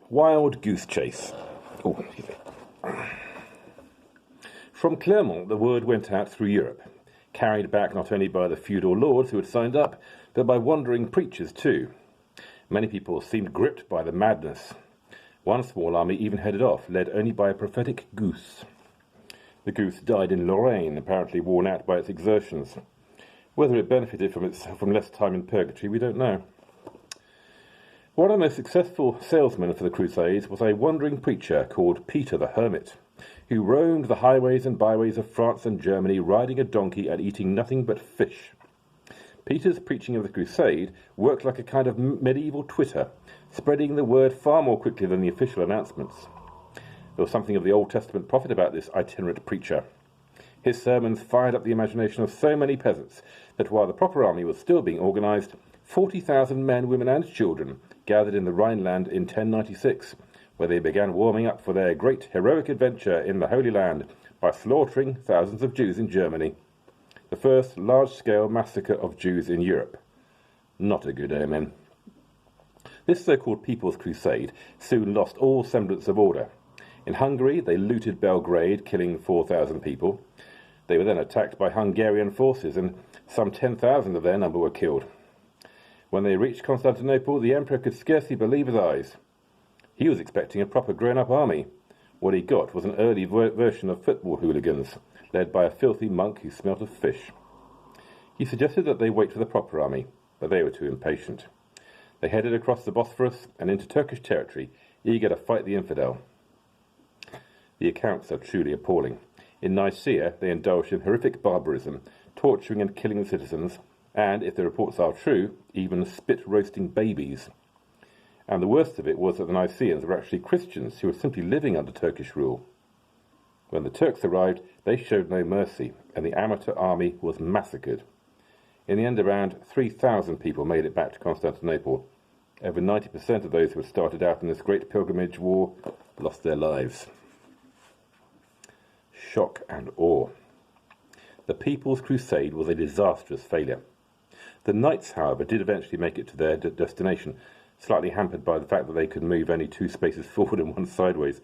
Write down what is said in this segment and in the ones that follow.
Wild-goose chase. Oh, excuse me. From Clermont, the word went out through Europe, carried back not only by the feudal lords who had signed up, but by wandering preachers too. Many people seemed gripped by the madness. One small army even headed off, led only by a prophetic goose. The goose died in Lorraine, apparently worn out by its exertions. Whether it benefited from less time in purgatory, we don't know. One of the most successful salesmen for the Crusades was a wandering preacher called Peter the Hermit, who roamed the highways and byways of France and Germany, riding a donkey and eating nothing but fish. Peter's preaching of the crusade worked like a kind of medieval Twitter, spreading the word far more quickly than the official announcements. There was something of the Old Testament prophet about this itinerant preacher. His sermons fired up the imagination of so many peasants that while the proper army was still being organised, 40,000 men, women and children gathered in the Rhineland in 1096, where they began warming up for their great heroic adventure in the Holy Land by slaughtering thousands of Jews in Germany. The first large-scale massacre of Jews in Europe. Not a good omen. This so-called People's Crusade soon lost all semblance of order. In Hungary, they looted Belgrade, killing 4,000 people. They were then attacked by Hungarian forces, and some 10,000 of their number were killed. When they reached Constantinople, the emperor could scarcely believe his eyes. He was expecting a proper grown-up army. What he got was an early version of football hooligans, led by a filthy monk who smelt of fish. He suggested that they wait for the proper army, but they were too impatient. They headed across the Bosphorus and into Turkish territory, eager to fight the infidel. The accounts are truly appalling. In Nicaea, they indulged in horrific barbarism, torturing and killing the citizens, and, if the reports are true, even spit-roasting babies. And the worst of it was that the Nicaeans were actually Christians who were simply living under Turkish rule. When the Turks arrived, they showed no mercy, and the amateur army was massacred. In the end, around 3,000 people made it back to Constantinople. Over 90% of those who had started out in this great pilgrimage war lost their lives. Shock and awe. The People's Crusade was a disastrous failure. The knights, however, did eventually make it to their destination, slightly hampered by the fact that they could move only 2 spaces forward and 1 sideways.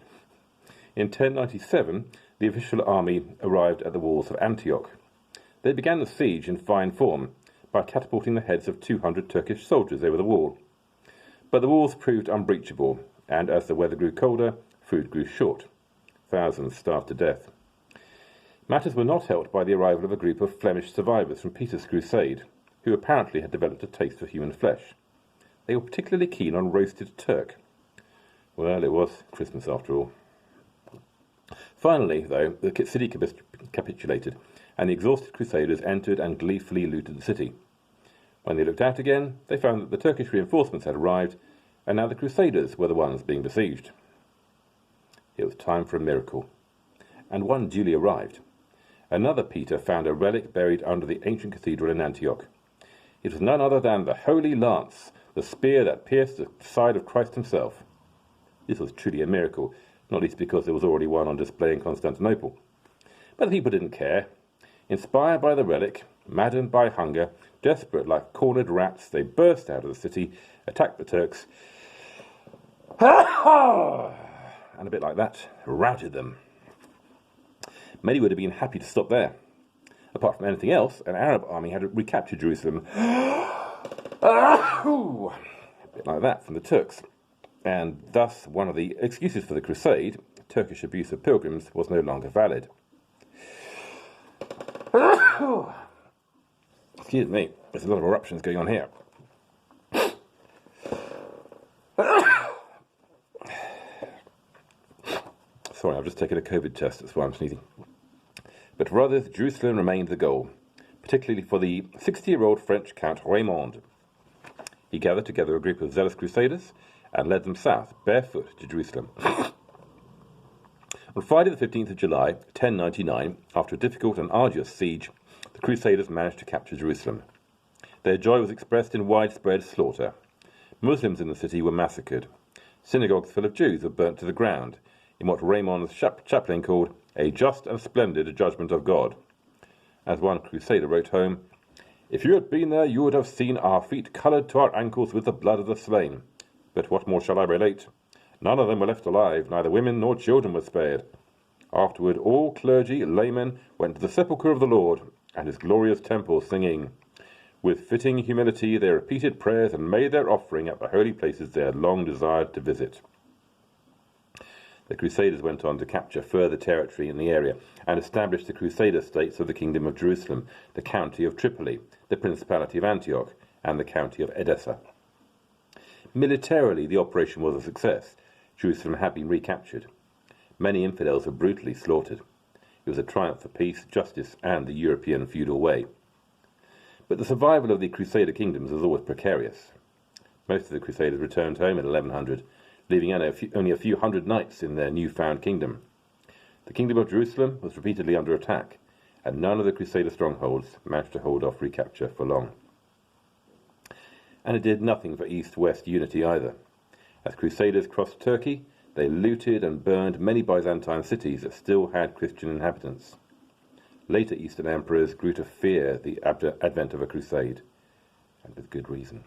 In 1097, the official army arrived at the walls of Antioch. They began the siege in fine form by catapulting the heads of 200 Turkish soldiers over the wall. But the walls proved unbreachable, and as the weather grew colder, food grew short. Thousands starved to death. Matters were not helped by the arrival of a group of Flemish survivors from Peter's Crusade, who apparently had developed a taste for human flesh. They were particularly keen on roasted Turk. Well, it was Christmas after all. Finally, though, the city capitulated, and the exhausted crusaders entered and gleefully looted the city. When they looked out again, they found that the Turkish reinforcements had arrived, and now the crusaders were the ones being besieged. It was time for a miracle, and one duly arrived. Another Peter found a relic buried under the ancient cathedral in Antioch. It was none other than the Holy Lance, the spear that pierced the side of Christ himself. This was truly a miracle, not least because there was already one on display in Constantinople. But the people didn't care. Inspired by the relic, maddened by hunger, desperate like cornered rats, they burst out of the city, attacked the Turks, and a bit like that, routed them. Many would have been happy to stop there. Apart from anything else, an Arab army had recaptured Jerusalem, a bit like that from the Turks. And thus, one of the excuses for the crusade, Turkish abuse of pilgrims, was no longer valid. Excuse me, there's a lot of eruptions going on here. Sorry, I've just taken a COVID test, that's why I'm sneezing. But rather, Jerusalem remained the goal, particularly for the 60-year-old French Count Raymond. He gathered together a group of zealous crusaders and led them south, barefoot, to Jerusalem. On Friday the 15th of July, 1099, after a difficult and arduous siege, the Crusaders managed to capture Jerusalem. Their joy was expressed in widespread slaughter. Muslims in the city were massacred. Synagogues full of Jews were burnt to the ground, in what Raymond's chaplain called a just and splendid judgment of God. As one Crusader wrote home, "If you had been there, you would have seen our feet coloured to our ankles with the blood of the slain. But what more shall I relate? None of them were left alive, neither women nor children were spared. Afterward all clergy, laymen, went to the sepulchre of the Lord and his glorious temple, singing. With fitting humility they repeated prayers and made their offering at the holy places they had long desired to visit. The Crusaders went on to capture further territory in the area and establish the Crusader states of the Kingdom of Jerusalem, the County of Tripoli, the Principality of Antioch, and the County of Edessa. Militarily, the operation was a success. Jerusalem had been recaptured. Many infidels were brutally slaughtered. It was a triumph for peace, justice, and the European feudal way. But the survival of the Crusader kingdoms was always precarious. Most of the Crusaders returned home in 1100, leaving only a few hundred knights in their newfound kingdom. The Kingdom of Jerusalem was repeatedly under attack, and none of the Crusader strongholds managed to hold off recapture for long. And it did nothing for East-West unity either. As Crusaders crossed Turkey, they looted and burned many Byzantine cities that still had Christian inhabitants. Later Eastern emperors grew to fear the advent of a crusade, and with good reason.